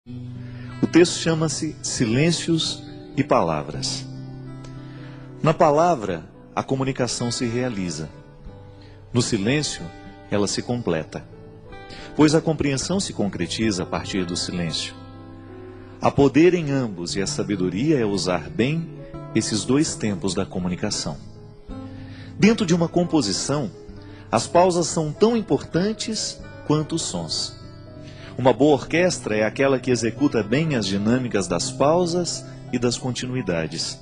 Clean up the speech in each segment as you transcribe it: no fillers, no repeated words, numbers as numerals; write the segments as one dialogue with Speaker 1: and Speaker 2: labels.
Speaker 1: O texto chama-se Silêncios e Palavras. Na palavra, a comunicação se realiza. No silêncio, ela se completa. Pois a compreensão se concretiza a partir do silêncio. Há poder em ambos e a sabedoria é usar bem esses dois tempos da comunicação. Dentro de uma composição, as pausas são tão importantes quanto os sons. Uma boa orquestra é aquela que executa bem as dinâmicas das pausas e das continuidades.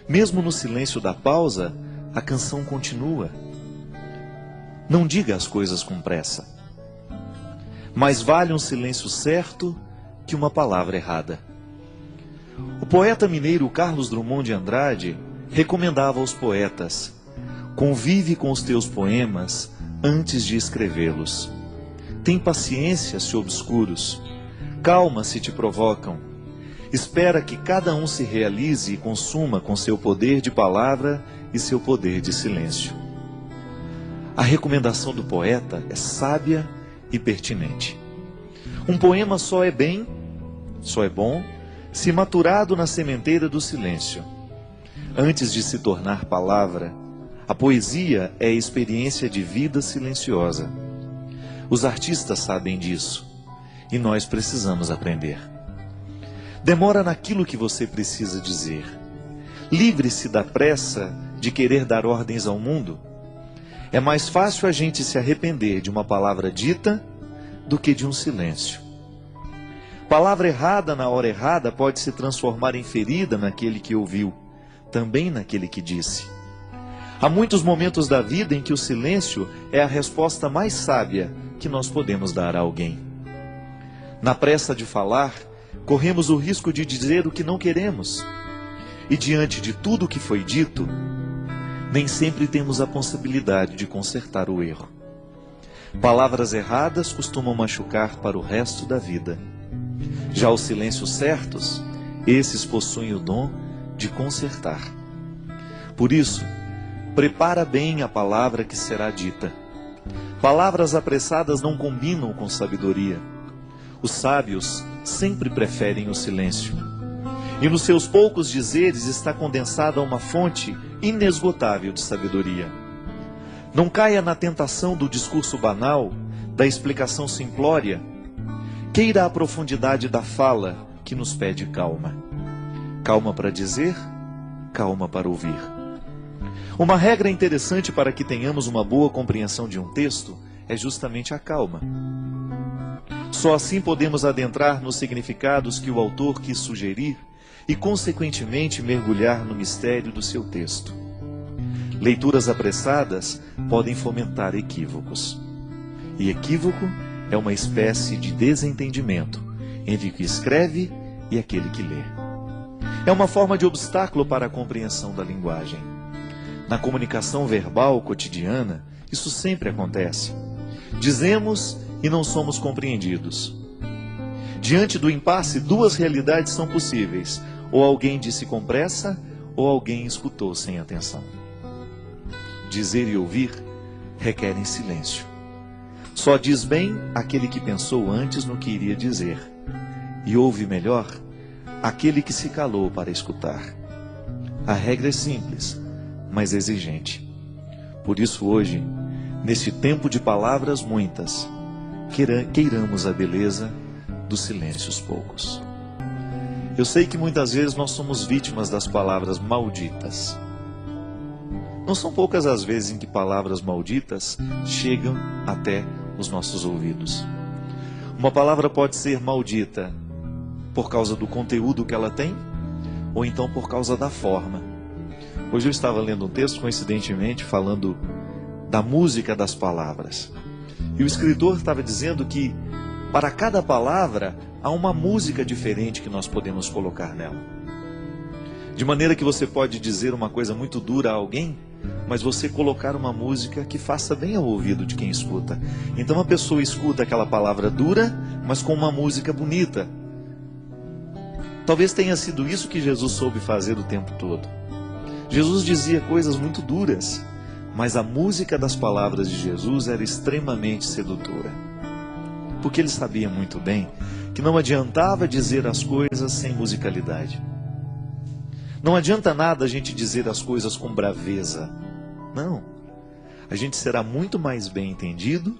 Speaker 1: Mesmo no silêncio da pausa, a canção continua. Não diga as coisas com pressa. Mais vale um silêncio certo que uma palavra errada. O poeta mineiro Carlos Drummond de Andrade recomendava aos poetas: convive com os teus poemas antes de escrevê-los. Tem paciência se obscuros, calma se te provocam. Espera que cada um se realize e consuma com seu poder de palavra e seu poder de silêncio. A recomendação do poeta é sábia e pertinente. Um poema só é bom, se maturado na sementeira do silêncio. Antes de se tornar palavra, a poesia é experiência de vida silenciosa. Os artistas sabem disso, e nós precisamos aprender. Demora naquilo que você precisa dizer. Livre-se da pressa de querer dar ordens ao mundo. É mais fácil a gente se arrepender de uma palavra dita do que de um silêncio. Palavra errada na hora errada pode se transformar em ferida naquele que ouviu, também naquele que disse. Há muitos momentos da vida em que o silêncio é a resposta mais sábia que nós podemos dar a alguém. Na pressa de falar, corremos o risco de dizer o que não queremos. E diante de tudo o que foi dito, nem sempre temos a possibilidade de consertar o erro. Palavras erradas costumam machucar para o resto da vida. Já os silêncios certos, esses possuem o dom de consertar. Por isso, prepara bem a palavra que será dita. Palavras apressadas não combinam com sabedoria. Os sábios sempre preferem o silêncio. E nos seus poucos dizeres está condensada uma fonte inesgotável de sabedoria. Não caia na tentação do discurso banal, da explicação simplória. Queira a profundidade da fala que nos pede calma. Calma para dizer, calma para ouvir. Uma regra interessante para que tenhamos uma boa compreensão de um texto é justamente a calma. Só assim podemos adentrar nos significados que o autor quis sugerir e, consequentemente, mergulhar no mistério do seu texto. Leituras apressadas podem fomentar equívocos. E equívoco é uma espécie de desentendimento entre o que escreve e aquele que lê. É uma forma de obstáculo para a compreensão da linguagem. Na comunicação verbal cotidiana, isso sempre acontece. Dizemos e não somos compreendidos. Diante do impasse, duas realidades são possíveis: ou alguém disse com pressa, ou alguém escutou sem atenção. Dizer e ouvir requerem silêncio. Só diz bem aquele que pensou antes no que iria dizer, e ouve melhor aquele que se calou para escutar. A regra é simples, mas exigente. Por isso hoje, neste tempo de palavras muitas, queiramos a beleza dos silêncios poucos. Eu sei que muitas vezes nós somos vítimas das palavras malditas. Não são poucas as vezes em que palavras malditas chegam até os nossos ouvidos. Uma palavra pode ser maldita por causa do conteúdo que ela tem, ou então por causa da forma. Hoje eu estava lendo um texto, coincidentemente, falando da música das palavras. E o escritor estava dizendo que para cada palavra há uma música diferente que nós podemos colocar nela. De maneira que você pode dizer uma coisa muito dura a alguém, mas você colocar uma música que faça bem ao ouvido de quem escuta. Então a pessoa escuta aquela palavra dura, mas com uma música bonita. Talvez tenha sido isso que Jesus soube fazer o tempo todo. Jesus dizia coisas muito duras, mas a música das palavras de Jesus era extremamente sedutora. Porque ele sabia muito bem que não adiantava dizer as coisas sem musicalidade. Não adianta nada a gente dizer as coisas com braveza. Não. A gente será muito mais bem entendido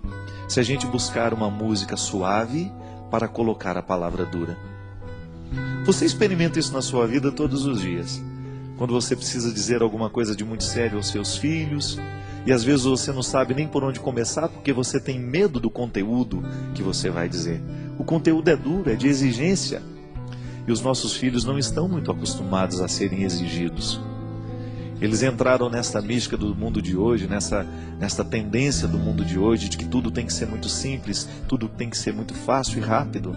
Speaker 1: se a gente buscar uma música suave para colocar a palavra dura. Você experimenta isso na sua vida todos os dias. Quando você precisa dizer alguma coisa de muito sério aos seus filhos, e às vezes você não sabe nem por onde começar porque você tem medo do conteúdo que você vai dizer. O conteúdo é duro, é de exigência. E os nossos filhos não estão muito acostumados a serem exigidos. Eles entraram nesta mística do mundo de hoje, nessa tendência do mundo de hoje, de que tudo tem que ser muito simples, tudo tem que ser muito fácil e rápido.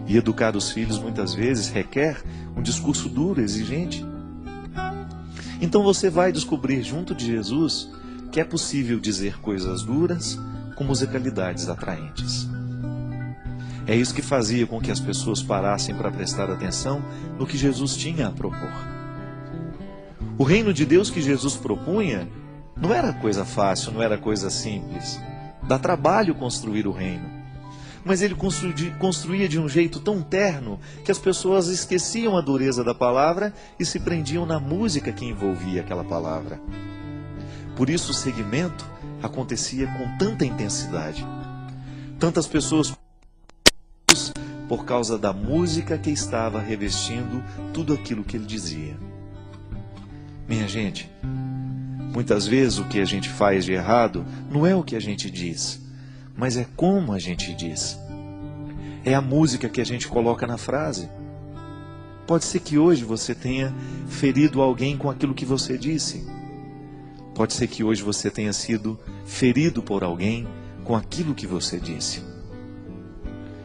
Speaker 1: E educar os filhos muitas vezes requer um discurso duro, exigente. Então você vai descobrir junto de Jesus que é possível dizer coisas duras com musicalidades atraentes. É isso que fazia com que as pessoas parassem para prestar atenção no que Jesus tinha a propor. O reino de Deus que Jesus propunha não era coisa fácil, não era coisa simples. Dá trabalho construir o reino. Mas ele construía de um jeito tão terno que as pessoas esqueciam a dureza da palavra e se prendiam na música que envolvia aquela palavra. Por isso o segmento acontecia com tanta intensidade. Tantas pessoas por causa da música que estava revestindo tudo aquilo que ele dizia. Minha gente, muitas vezes o que a gente faz de errado não é o que a gente diz, mas é como a gente diz. É a música que a gente coloca na frase. Pode ser que hoje você tenha ferido alguém com aquilo que você disse. Pode ser que hoje você tenha sido ferido por alguém com aquilo que você disse.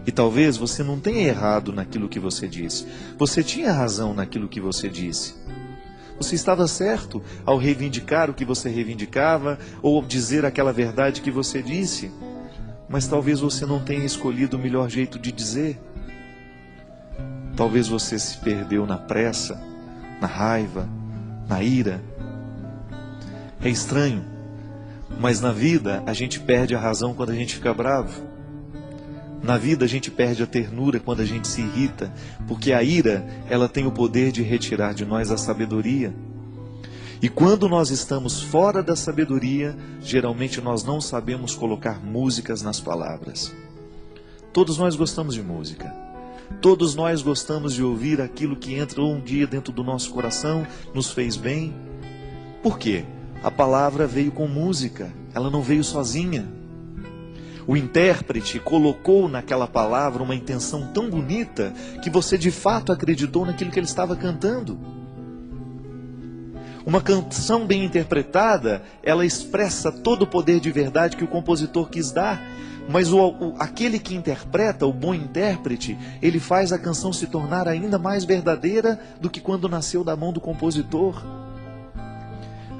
Speaker 1: E talvez você não tenha errado naquilo que você disse. Você tinha razão naquilo que você disse. Você estava certo ao reivindicar o que você reivindicava ou dizer aquela verdade que você disse. Mas talvez você não tenha escolhido o melhor jeito de dizer. Talvez você se perdeu na pressa, na raiva, na ira. É estranho, mas na vida a gente perde a razão quando a gente fica bravo. Na vida a gente perde a ternura quando a gente se irrita, porque a ira, ela tem o poder de retirar de nós a sabedoria. E quando nós estamos fora da sabedoria, geralmente nós não sabemos colocar músicas nas palavras. Todos nós gostamos de música. Todos nós gostamos de ouvir aquilo que entrou um dia dentro do nosso coração, nos fez bem. Por quê? A palavra veio com música, ela não veio sozinha. O intérprete colocou naquela palavra uma intenção tão bonita que você de fato acreditou naquilo que ele estava cantando. Uma canção bem interpretada, ela expressa todo o poder de verdade que o compositor quis dar. Mas aquele que interpreta, o bom intérprete, ele faz a canção se tornar ainda mais verdadeira do que quando nasceu da mão do compositor.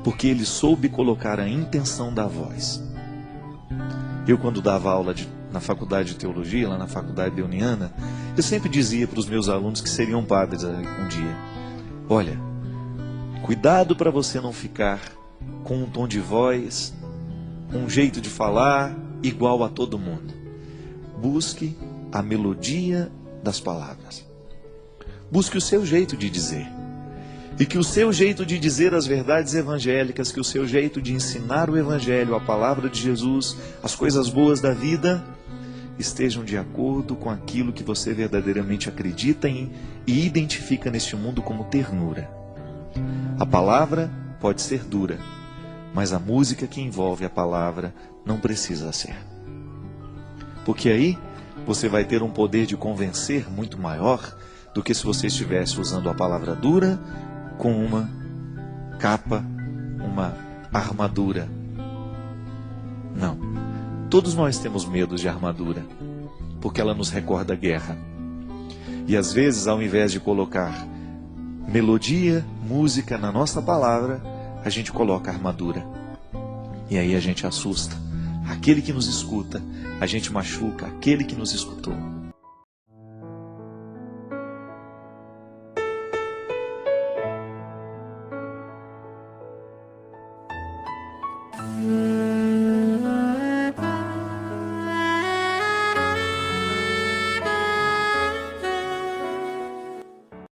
Speaker 1: Porque ele soube colocar a intenção da voz. Eu, quando dava aula na faculdade de teologia, lá na faculdade leoniana, eu sempre dizia para os meus alunos que seriam padres um dia: olha, cuidado para você não ficar com um tom de voz, um jeito de falar igual a todo mundo. Busque a melodia das palavras. Busque o seu jeito de dizer. E que o seu jeito de dizer as verdades evangélicas, que o seu jeito de ensinar o evangelho, a palavra de Jesus, as coisas boas da vida, estejam de acordo com aquilo que você verdadeiramente acredita em e identifica neste mundo como ternura. A palavra pode ser dura, mas a música que envolve a palavra não precisa ser. Porque aí você vai ter um poder de convencer muito maior do que se você estivesse usando a palavra dura com uma capa, uma armadura. Não. Todos nós temos medo de armadura, porque ela nos recorda a guerra. E às vezes, ao invés de colocar melodia, música na nossa palavra, a gente coloca armadura. E aí a gente assusta aquele que nos escuta, a gente machuca aquele que nos escutou.